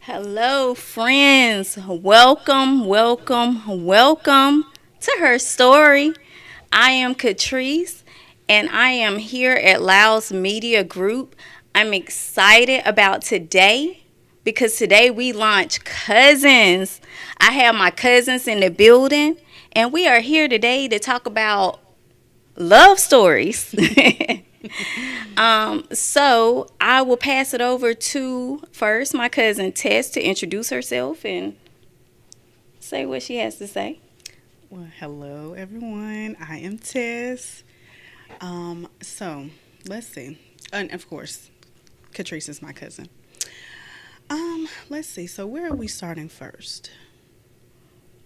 Hello, friends. Welcome, welcome, welcome to Her Story. I am Katrice, and I am here at Laos Media Group. I'm excited about today because today we launch Cousins. I have my cousins in the building, and we are here today to talk about love stories. So I will pass it over to first my cousin Tess to introduce herself and say what she has to say. Well, hello everyone. I am Tess. So let's see. And of course, Catrice is my cousin. Let's see. So where are we starting first?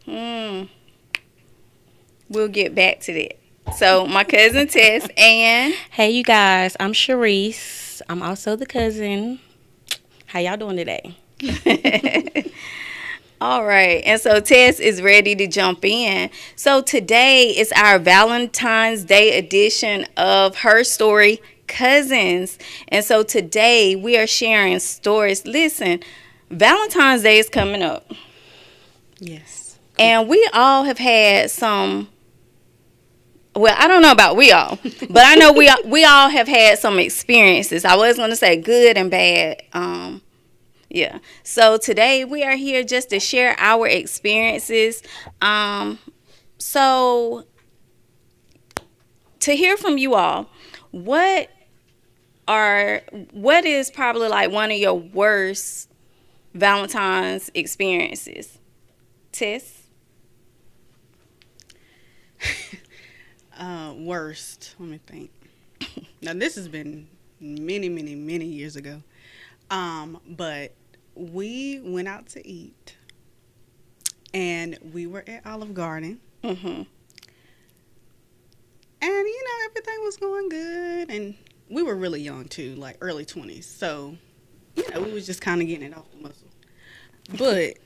Hmm. We'll get back to that. So my cousin Tess and Hey, you guys, I'm Sharice. I'm also the cousin. How y'all doing today? all right, and so Tess is ready to jump in. So today is our Valentine's Day edition of Her Story Cousins. And so today we are sharing stories. Listen, Valentine's Day is coming up. Yes. And we all have had some, well, I don't know about we all, but I know we all have had some experiences. I was going to say good and bad. Yeah. So today we are here just to share our experiences. So to hear from you all, what what is probably like one of your worst Valentine's experiences? Tess? Worst. Let me think. Now this has been many, many, many years ago. But we went out to eat, and we were at Olive Garden, Mm-hmm. and everything was going good, and we were really young too, like early 20s. So we was just kind of getting it off the muscle. But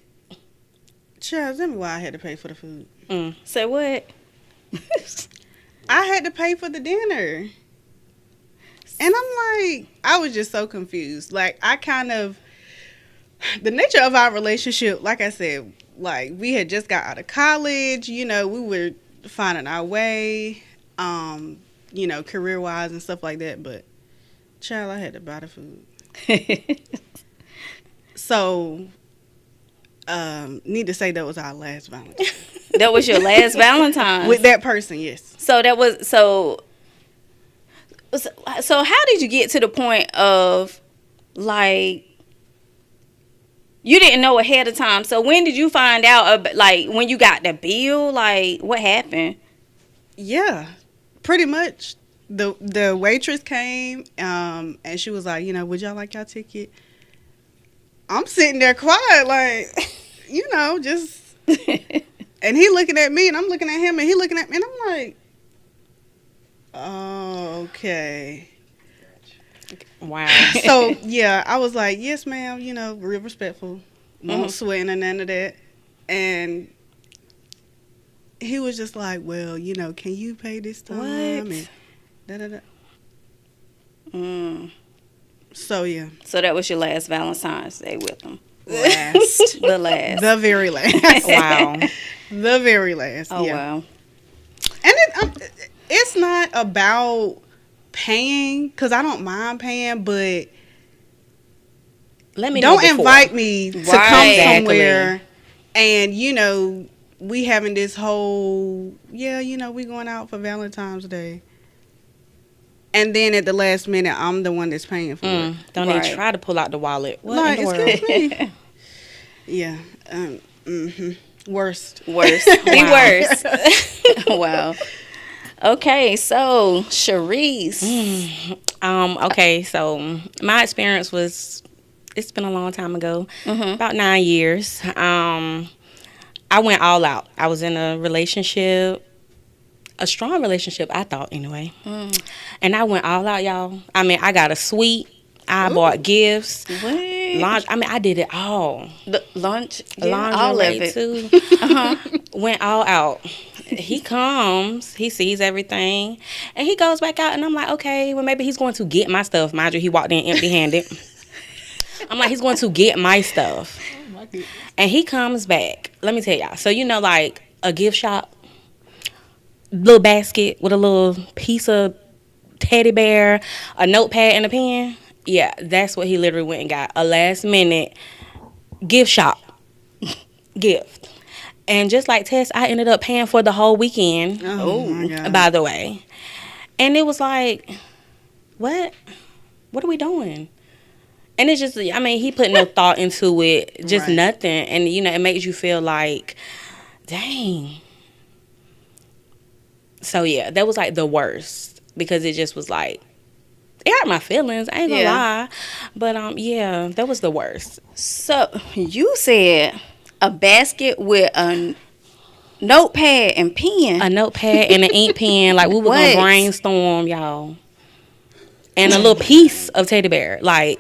Charles, tell me why I had to pay for the food. Say what? I had to pay for the dinner. And I'm like, I was just so confused. Like, the nature of our relationship, like I said, like, we had just got out of college, we were finding our way, career-wise and stuff like that. But, child, I had to buy the food. So, need to say that was our last Valentine. That was your last Valentine's? With that person, yes. So that was so how did you get to the point of like you didn't know ahead of time? So when did you find out like when you got the bill? Like what happened? Yeah, pretty much. The waitress came, and she was like, would y'all like y'all ticket? I'm sitting there quiet, like, just. And he looking at me, and I'm looking at him, and he looking at me, and I'm like, oh, okay. Wow. So, yeah, I was like, yes, ma'am, real respectful. Won't sweating or none of that. And he was just like, well, can you pay this time? What? And da-da-da. Mm. So, yeah. So that was your last Valentine's Day with him. Last. The last. The very last. Wow. The very last. Oh yeah. wow. And it's not about paying, because I don't mind paying, but Let me know don't before. invite me to Right. come Exactly. somewhere and, we having this whole, we going out for Valentine's Day. And then at the last minute, I'm the one that's paying for it. Don't Right. even try to pull out the wallet. What Like, in the world? excuse me. Yeah. Worst. Worse. The Wow. worst. Wow. Okay, so Sharice. Okay, so my experience was, it's been a long time ago, Mhm. about 9 years. I went all out. I was in a relationship, a strong relationship, I thought anyway. And I went all out, y'all. I mean, I got a suite. I bought gifts. What? I did it all. The lunch, yeah, Lingerie all of it. too. Uh-huh. Went all out. He comes, he sees everything, and he goes back out, and I'm like, okay, well maybe he's going to get my stuff. Mind you, he walked in empty-handed. I'm like, he's going to get my stuff. Oh my goodness. And he comes back. Let me tell y'all. So, like a gift shop, little basket with a little piece of teddy bear, a notepad, and a pen. Yeah, that's what he literally went and got. A last minute gift shop gift. And just like Tess, I ended up paying for the whole weekend. Oh my God. By the way. And it was like, what? What are we doing? And it's just, he put no thought into it, just Right. nothing. And, it makes you feel like, dang. So, yeah, that was like the worst because it just was like, it hurt my feelings. I ain't gonna lie. But, yeah, that was the worst. So you said a basket with a notepad and pen. A notepad and an ink pen. Like, we were going to brainstorm, y'all. And a little piece of teddy bear. Like,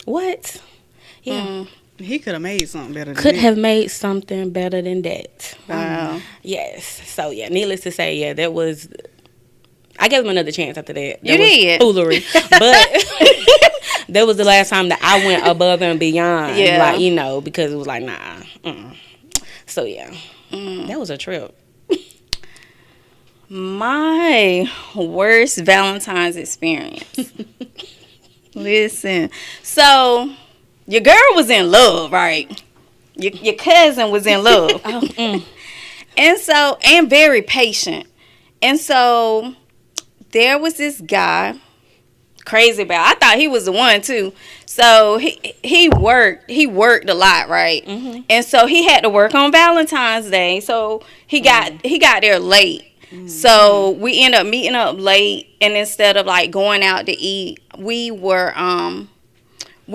what? Yeah. He could have made something better than Could that. have made something better than that. Wow. Yes. So, yeah, needless to say, yeah, that was... I gave him another chance after that. You did. Foolery. But that was the last time that I went above and beyond. Yeah. Like, because it was like, nah. So, yeah. That was a trip. My worst Valentine's experience. Listen. So, your girl was in love, right? Your cousin was in love. And very patient. And so, there was this guy, crazy about. I thought he was the one too. So he worked a lot, right? Mm-hmm. And so he had to work on Valentine's Day. So he got there late. Mm-hmm. So we ended up meeting up late, and instead of like going out to eat, I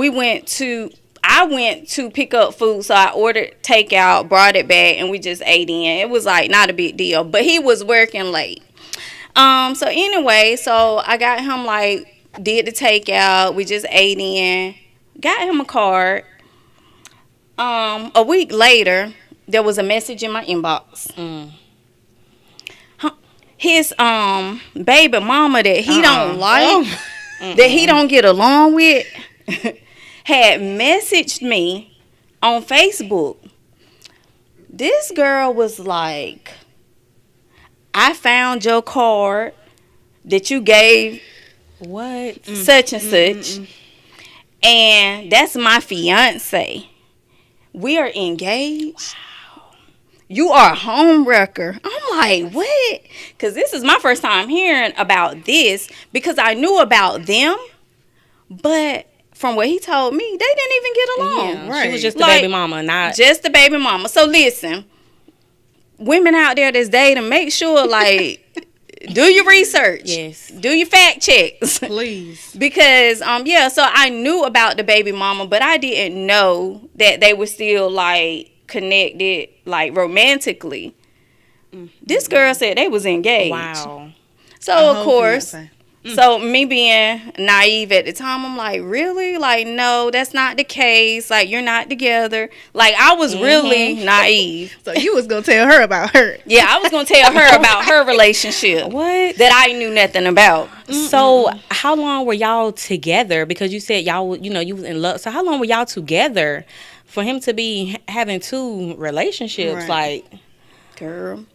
went to pick up food, so I ordered takeout, brought it back, and we just ate in. It was like not a big deal, but he was working late. So anyway, so I got him did the takeout. We just ate in, got him a card. A week later, there was a message in my inbox. His baby mama that he don't like, that he don't get along with, had messaged me on Facebook. This girl was like, I found your card that you gave What? such and such, and that's my fiance. We are engaged. Wow. You are a home wrecker. I'm like, what? Because this is my first time hearing about this, because I knew about them, but from what he told me, they didn't even get along. Yeah, Right. She was just the baby mama, not... Just the baby mama. So listen, women out there that's dating, make sure do your research. Yes. Do your fact checks. Please. Because so I knew about the baby mama, but I didn't know that they were still connected romantically. This girl said they was engaged. Wow. So of course, so me being naive at the time, I'm like, really? No, that's not the case. You're not together. I was really naive. So you was gonna tell her about her. Yeah, I was gonna tell her about her relationship. What? That I knew nothing about. So how long were y'all together? Because you said y'all, you was in love. So how long were y'all together for him to be having two relationships? Right. Girl.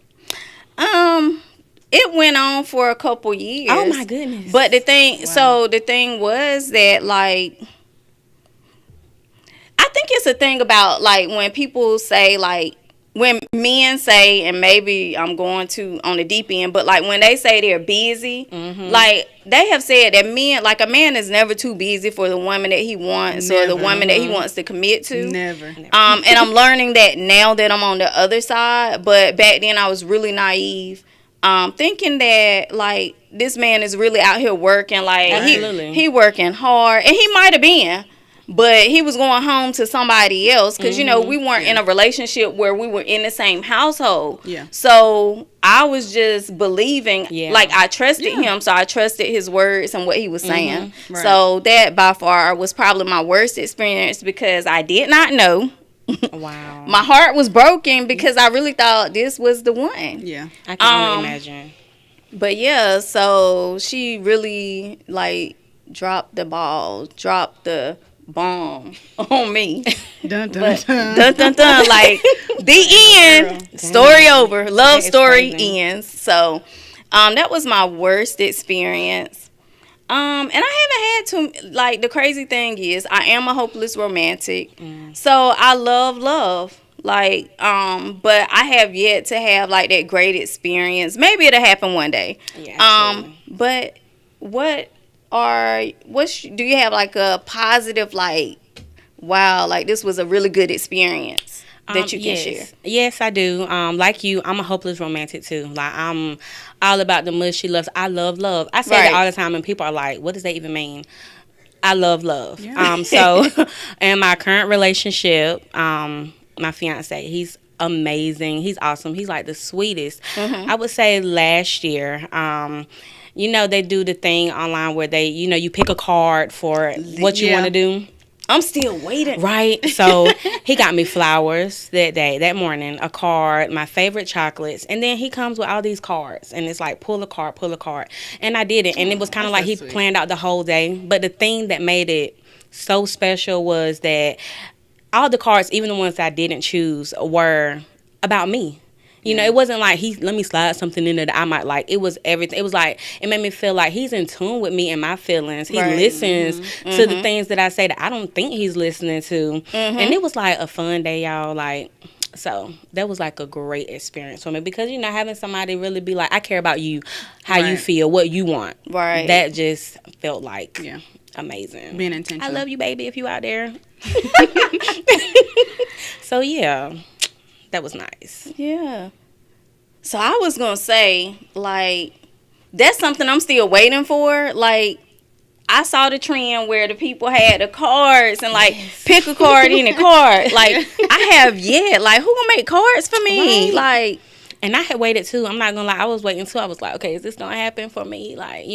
It went on for a couple years. Oh my goodness. But the thing, so the thing was that I think it's a thing about when people say when men say, and maybe I'm going to on the deep end, but when they say they're busy, they have said that men, a man is never too busy for the woman that he wants or the woman that he wants to commit to. Never. And I'm learning that now that I'm on the other side, but back then I was really naive. Thinking that this man is really out here working, he working hard, and he might have been, but he was going home to somebody else because we weren't in a relationship where we were in the same household. Yeah. So I was just believing, Yeah. I trusted him, so I trusted his words and what he was saying. Right. So that by far was probably my worst experience because I did not know. Wow. My heart was broken because I really thought this was the one. Yeah. I can only imagine. But yeah, so she really dropped the ball, dropped the bomb on me. Dun, dun, But dun. dun dun dun, like the end, story over, love That is story crazy. ends. So, that was my worst experience. And I haven't had to, like, the crazy thing is I am a hopeless romantic. So I love. Like, but I have yet to have like that great experience. Maybe it'll happen one day. Yeah, absolutely. But do you have like a positive, like, wow, like this was a really good experience that you can yes. share? Yes, I do. Like you, I'm a hopeless romantic too. Like, I'm all about the mushy loves. I love love. I say that Right. all the time, and people are like, "What does that even mean?" I love love. Yeah. So in my current relationship, my fiance, he's amazing. He's awesome. He's like the sweetest. I would say last year, they do the thing online where they, you pick a card for what you Yeah. want to do. I'm still waiting. Right. So he got me flowers that morning, a card, my favorite chocolates, and then he comes with all these cards, and it's like pull a card, pull a card, and I did it, and it was kind of like that's he so sweet. planned out the whole day. But the thing that made it so special was that all the cards, even the ones that I didn't choose, were about me. It wasn't like let me slide something in there that I might like. It was everything. It was like, it made me feel like he's in tune with me and my feelings. He Right. listens to the things that I say that I don't think he's listening to. And it was like a fun day, y'all. Like, so that was like a great experience for me because, having somebody really be like, I care about you, how you Right. feel, what you want. Right. That just felt like Yeah. amazing. Being I intentional. love you, baby, if you out there. So, yeah, that was nice. Yeah. So I was gonna say, like, that's something I'm still waiting for. Like, I saw the trend where the people had the cards and like pick a card in a card. Like, I have yet. Like, who gonna make cards for me? Right. Like, And I had waited too. I'm not gonna lie. I was waiting too. I was like, okay, is this gonna happen for me? Like,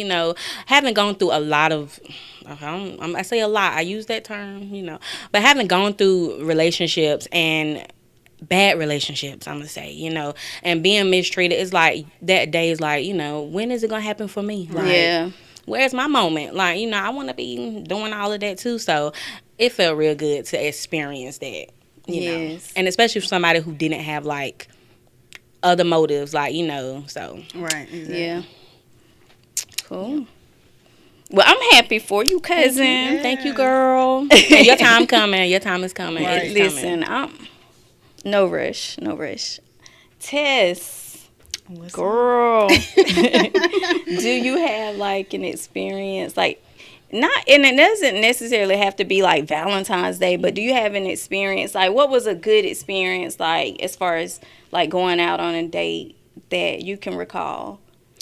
having gone through a lot of, I say a lot. I use that term, but having gone through relationships and bad relationships, I'm gonna say, and being mistreated, it's like that day is like, when is it gonna happen for me? Like, yeah. where's my moment? Like, I want to be doing all of that too. So it felt real good to experience that, Yes. and especially for somebody who didn't have like other motives, like, so. Right. Exactly. Yeah. Cool. Well, I'm happy for you, cousin. Thank you, girl. And your time coming. Your time is coming. Right. It's Listen, coming. no rush. Tess, What's girl, do you have like an experience, like, not, and it doesn't necessarily have to be like Valentine's Day, but do you have an experience, like, what was a good experience, like, as far as like going out on a date that you can recall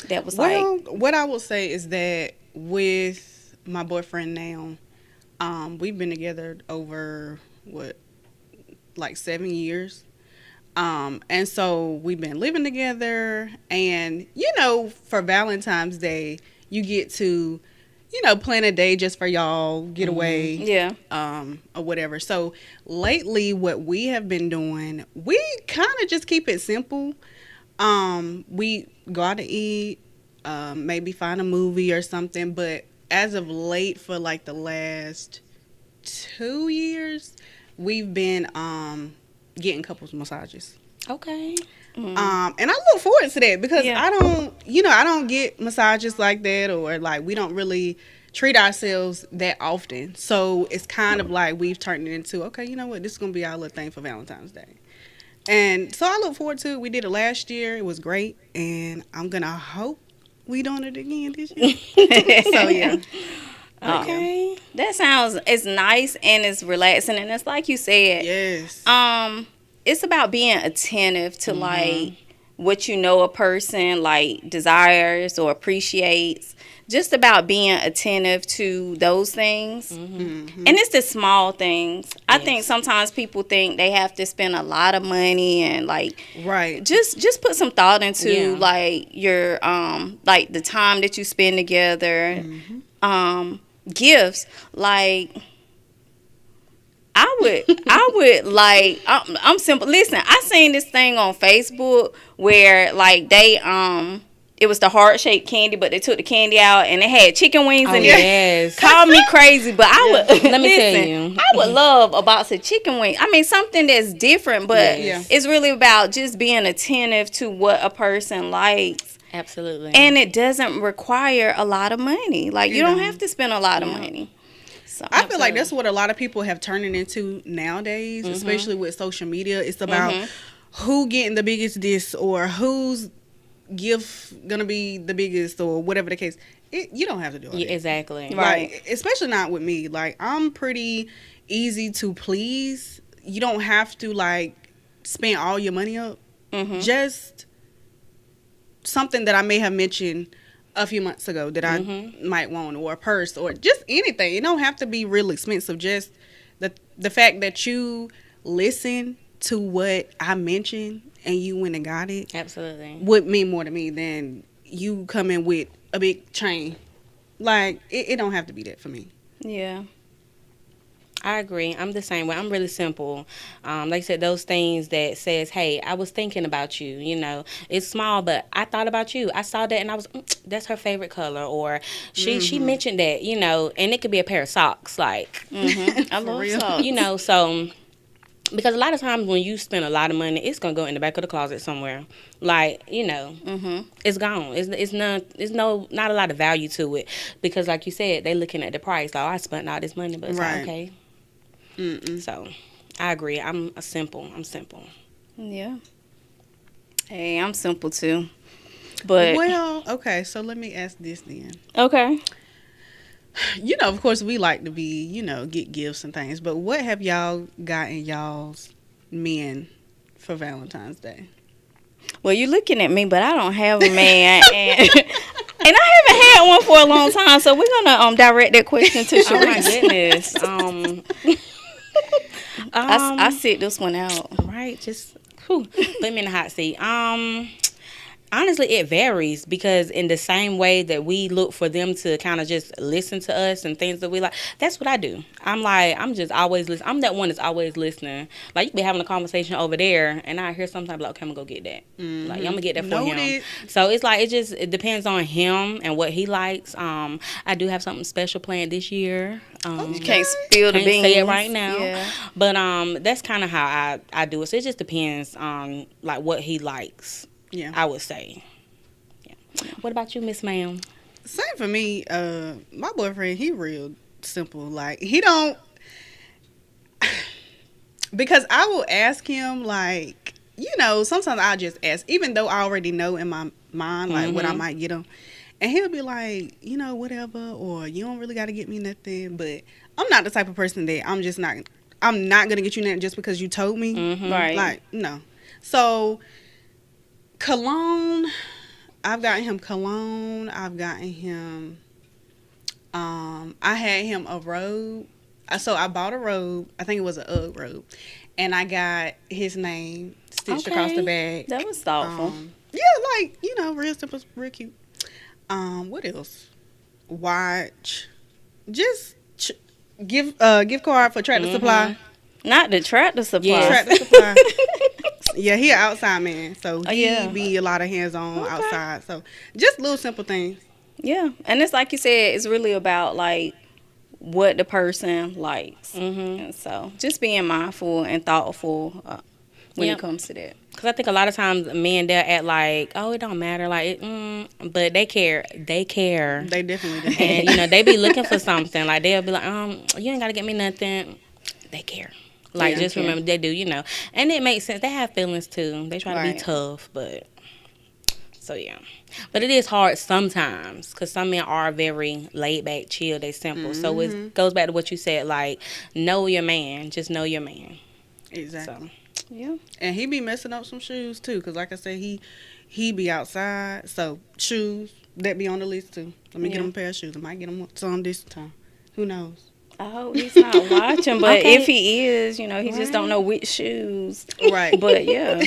that was Well, like, what I will say is that with my boyfriend now, we've been together over like 7 years. And so we've been living together, and for Valentine's Day, you get to, plan a day just for y'all, get away, yeah, or whatever. So lately, what we have been doing, we kind of just keep it simple. We go out to eat, maybe find a movie or something. But as of late, for like the last 2 years, we've been getting couples massages. Okay. And I look forward to that because Yeah. I don't get massages like that, or like we don't really treat ourselves that often. So it's kind of like we've turned it into, okay, you know what, this is gonna be our little thing for Valentine's Day. And so I look forward to it. We did it last year. It was great, and I'm gonna hope we doing it again this year. So yeah. Okay. that sounds, it's nice and it's relaxing, and it's like you said, Yes. it's about being attentive to like what a person like desires or appreciates. Just about being attentive to those things. And it's the small things. I think sometimes people think they have to spend a lot of money and like Right. just put some thought into Yeah. like your like the time that you spend together. Gifts, like, I would like, I'm simple. Listen, I seen this thing on Facebook where like they it was the heart shaped candy, but they took the candy out and it had chicken wings Oh, in it. yes. Call me crazy, but I would Let me tell listen, you. I would love a box of chicken wings. I mean, something that's different, but Yes. it's really about just being attentive to what a person likes. Absolutely. And it doesn't require a lot of money. Like, you don't don't. have to spend a lot of money. So I feel like that's what a lot of people have turned it into nowadays, especially with social media. It's about who getting the biggest diss or whose gift gonna be the biggest or whatever the case. You don't have to do it. Yeah, exactly. Right. Like, especially not with me. Like, I'm pretty easy to please. You don't have to like spend all your money up. Just something that I may have mentioned a few months ago that I might want, or a purse, or just anything. It don't have to be real expensive. Just the fact that you listen to what I mentioned and you went and got it Absolutely. would mean more to me than you coming with a big chain. Like, it don't have to be that for me. Yeah. I agree. I'm the same way. I'm really simple. Like I said, those things that says, hey, I was thinking about you. You know, it's small, but I thought about you. I saw that and I was, that's her favorite color. Or she mentioned that, you know, and it could be a pair of socks. Like, I love real. socks. you know, so because a lot of times when you spend a lot of money, it's gonna go in the back of the closet somewhere. Like, you know, it's gone. It's not a lot of value to it because, like you said, they looking at the price. Like, oh, I spent all this money, but it's like, Right. okay. So, I agree. I'm simple. Yeah. Hey, I'm simple too. But Well, okay, so let me ask this then. okay. You know, of course, we like to be, get gifts and things, but what have y'all gotten y'all's men for Valentine's Day? Well, you're looking at me, but I don't have a man, and I haven't had one for a long time. So we're gonna direct that question to Oh my Sharice. goodness. I sit this one out. Right, just put me in the hot seat. Honestly, it varies because in the same way that we look for them to kind of just listen to us and things that we like, that's what I do. I'm just always listening. I'm that one that's always listening. Like, you be having a conversation over there, and I hear sometimes like, okay, I'm gonna go get that. Like, I'm gonna get that for him. Noted. So it's like it depends on him and what he likes. I do have something special planned this year. You can't spill the Can't beans. say it right now. Yeah. But that's kind of how I do it. So it just depends on like what he likes. Yeah. I would say. Yeah. What about you, Miss Ma'am? Same for me. My boyfriend, he real simple. Like, he don't, because I will ask him, like, sometimes I'll just ask, even though I already know in my mind, like, what I might get him. And he'll be like, whatever, or you don't really got to get me nothing. But I'm not the type of person that I'm not going to get you nothing just because you told me. Right. Like, no. So, cologne, I've gotten him cologne. I've gotten him, I had him a robe. So I bought a robe. I think it was an UGG robe. And I got his name stitched across the back. That was thoughtful. Yeah, like, real simple, real cute. What else? Watch. Just gift card for Tractor Supply. Not the Tractor Supply. Yes. Tractor Supply. Yeah, he an outside man, so he yeah. be a lot of hands-on outside. So just little simple things. Yeah, and it's like you said, it's really about like what the person likes, and so just being mindful and thoughtful when it comes to that. Because I think a lot of times men, they'll act like, oh, it don't matter. Like, but they care. They care. They definitely do. And, they be looking for something. Like, they'll be like, you ain't got to get me nothing. They care. Like, just remember, they do, And it makes sense. They have feelings, too. They try to be tough, but... So, yeah. But it is hard sometimes because some men are very laid back, chill, they simple. So, it goes back to what you said, like, know your man. Just know your man. Exactly. So. Yeah. And he be messing up some shoes, too, because like I said, he be outside. So, shoes, that be on the list, too. Let me get him a pair of shoes. I might get him some this time. Who knows? I hope he's not watching, but Okay. if he is, he just don't know which shoes. Right. But yeah.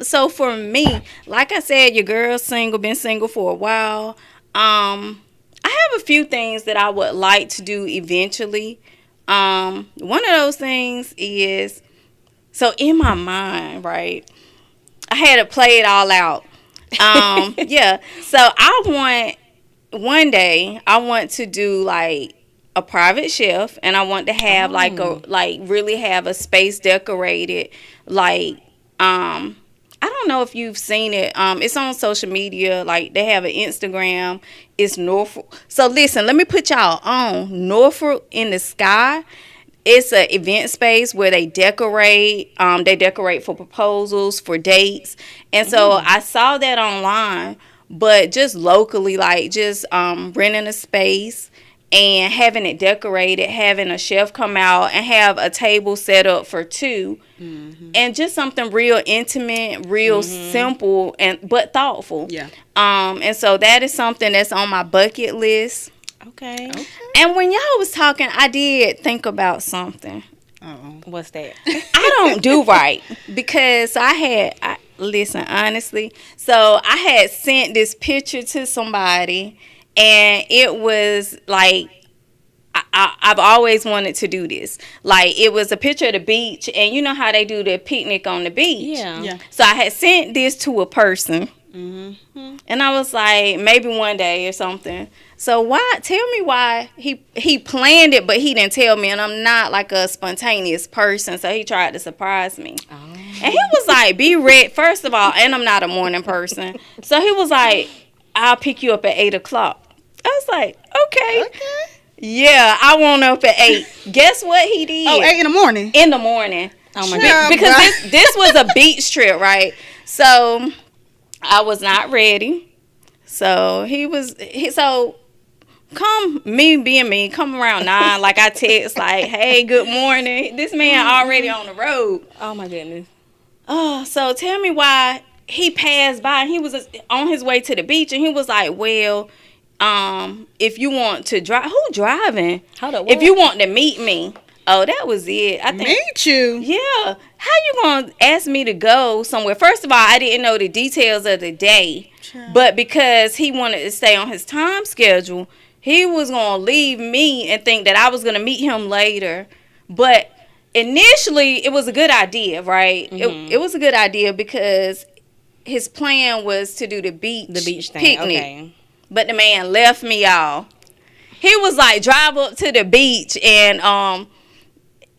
So for me, like I said, your girl's single, been single for a while. I have a few things that I would like to do eventually. One of those things is, so in my mind, right, I had to play it all out. Yeah. So one day I want to do like a private chef, and I want to have like really have a space decorated, like I don't know if you've seen it. It's on social media. Like they have an Instagram. It's Norfolk. So listen, let me put y'all on Norfolk in the Sky. It's an event space where they decorate. They decorate for proposals, for dates, and so I saw that online. But just locally, like just renting a space and having it decorated, having a chef come out and have a table set up for two, and just something real intimate, real simple, but thoughtful. Yeah. And so that is something that's on my bucket list. Okay. And when y'all was talking, I did think about something. Uh-oh. What's that? I don't do right because listen, honestly. So I had sent this picture to somebody, and it was like, I've always wanted to do this. Like, it was a picture of the beach, and you know how they do the picnic on the beach. Yeah. So I had sent this to a person, and I was like, maybe one day or something. So tell me why he planned it, but he didn't tell me, and I'm not like a spontaneous person, so he tried to surprise me. And he was like, be ready, first of all, and I'm not a morning person. So he was like, I'll pick you up at 8 o'clock. I was like, okay. Yeah, I woke up at 8. Guess what he did? Oh, 8 in the morning? In the morning. Oh, my God. Because this was a beach trip, right? So I was not ready. So so come around 9. Like I text like, hey, good morning. This man already on the road. Oh, my goodness. Oh, so tell me why he passed by and he was on his way to the beach, and he was like, well, if you want to drive, who driving? Hold up, if you want to meet me. Oh, that was it. I think. Meet you? Yeah. How you gonna ask me to go somewhere? First of all, I didn't know the details of the day, but because he wanted to stay on his time schedule, he was gonna leave me and think that I was gonna meet him later. But initially, it was a good idea, right? It was a good idea because his plan was to do the beach thing. picnic. Okay. But the man left me, y'all. He was like, drive up to the beach, and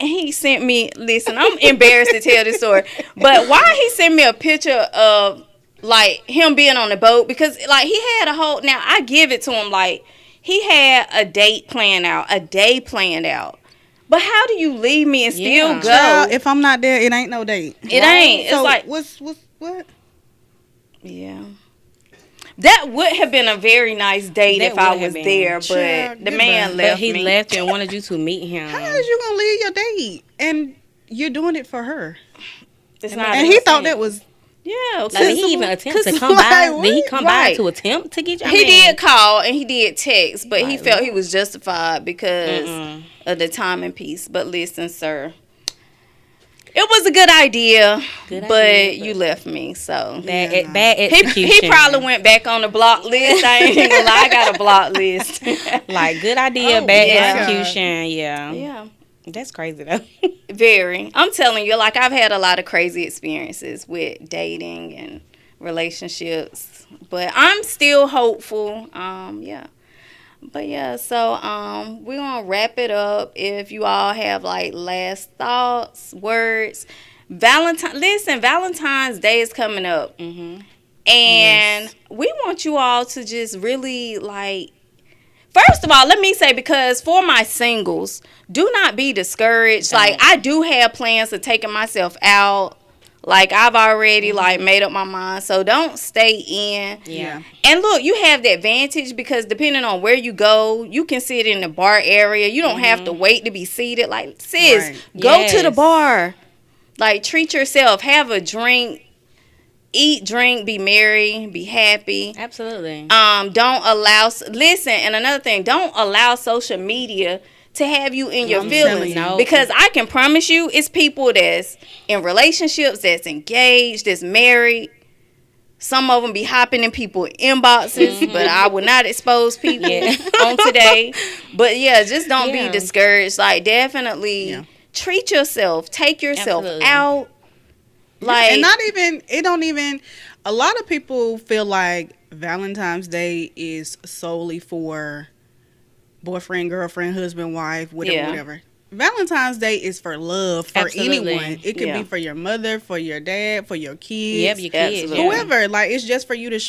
he sent me, listen, I'm embarrassed to tell this story, but why he sent me a picture of like him being on the boat, because like he had now I give it to him, like he had a day planned out. But how do you leave me and still go? Child, if I'm not there, it ain't no date. It ain't. So it's like what? Yeah. That would have been a very nice date if I was there, but Child, the man left me. me. He left you and wanted you to meet him. How is you gonna leave your date and you're doing it for her? It's not. And he thought that was like, did he even attempt to come by? Did he come by to attempt to get you? He did call and he did text, but he felt he was justified because of the timing piece. But listen, sir, it was a good idea, but you left me, so bad execution. He probably went back on the block list. I ain't gonna lie, I got a block list. Like, good idea, bad execution. Yeah. That's crazy though. Very. I'm telling you, like, I've had a lot of crazy experiences with dating and relationships, but I'm still hopeful. But yeah, so we're gonna wrap it up. If you all have like last thoughts, words, Valentine's Day is coming up, and we want you all to just really like. First of all, let me say, because for my singles, do not be discouraged. Like, I do have plans of taking myself out. Like, I've already, like, made up my mind. So, don't stay in. Yeah. And, look, you have the advantage because depending on where you go, you can sit in the bar area. You don't have to wait to be seated. Like, sis, go to the bar. Like, treat yourself. Have a drink. Eat, drink, be merry, be happy. Absolutely. And another thing, don't allow social media to have you in your feelings. Because I can promise you, it's people that's in relationships, that's engaged, that's married. Some of them be hopping in people's inboxes, but I will not expose people on today. But yeah, just don't be discouraged. Like, definitely treat yourself. Take yourself out. Like, and not even, it don't even, a lot of people feel like Valentine's Day is solely for boyfriend, girlfriend, husband, wife, whatever, Yeah. whatever. Valentine's Day is for love, for Absolutely. anyone. It could Yeah. be for your mother, for your dad, for your kids, Yep, your kids. Absolutely. Yeah. whoever. Like, it's just for you to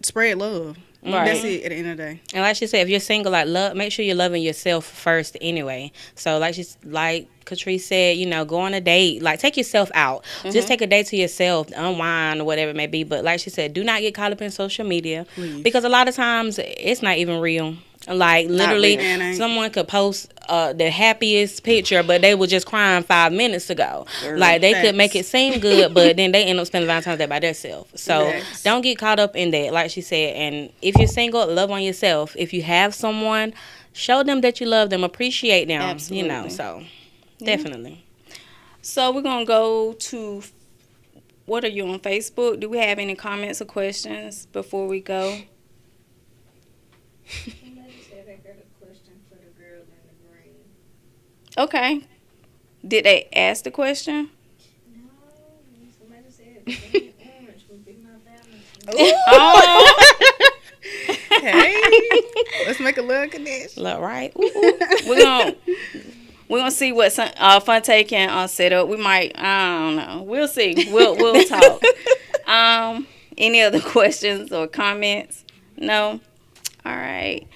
spread love. Right. That's it at the end of the day. And like she said, if you're single, like love, make sure you're loving yourself first anyway. So like Katrice said, go on a date, like take yourself out. Just take a day to yourself, unwind or whatever it may be. But like she said, do not get caught up in social media Please. because a lot of times it's not even real. Like literally, real. Man, ain't. someone could post the happiest picture, but they were just crying 5 minutes ago. Girl, Like they facts. could make it seem good, but then they end up spending Valentine's Day by themselves. So Facts. don't get caught up in that, like she said. And if you're single, love on yourself. If you have someone, show them that you love them, appreciate them. Absolutely. So definitely. So we're gonna go to. What are you on Facebook? Do we have any comments or questions before we go? Somebody said they got a question for the girl in the green. Okay. Did they ask the question? No, somebody said the green orange would be my Valentine. Oh, Hey, let's make a little connection. Look, right? we're gonna see what Fonte can set up. We might. I don't know. We'll see. We'll talk. Any other questions or comments? No. All right.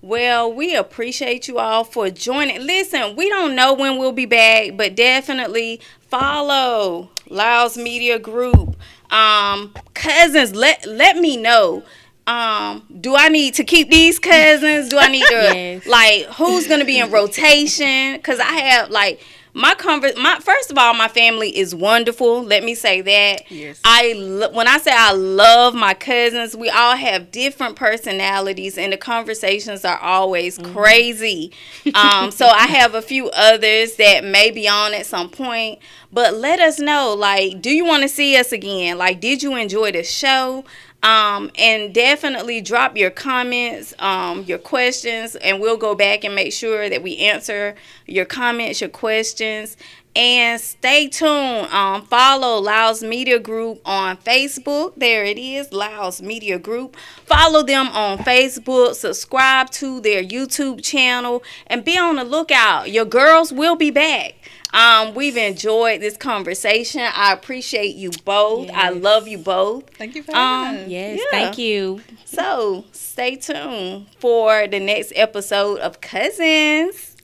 Well, we appreciate you all for joining. Listen, we don't know when we'll be back, but definitely follow Lyles Media Group. Cousins, let me know. Do I need to keep these cousins? Do I need to Yes. like who's gonna be in rotation? Cause I have like my first of all, my family is wonderful. Let me say that. Yes. When I say I love my cousins, we all have different personalities, and the conversations are always crazy. So I have a few others that may be on at some point, but let us know. Like, do you want to see us again? Like, did you enjoy the show? And definitely drop your comments, your questions, and we'll go back and make sure that we answer your comments, your questions. And stay tuned. Follow Lyles Media Group on Facebook. There it is, Lyles Media Group. Follow them on Facebook. Subscribe to their YouTube channel. And be on the lookout. Your girls will be back. We've enjoyed this conversation. I appreciate you both. I Yes. love you both. Thank you for having us. Yes, Yeah. thank you. So stay tuned for the next episode of Cousins.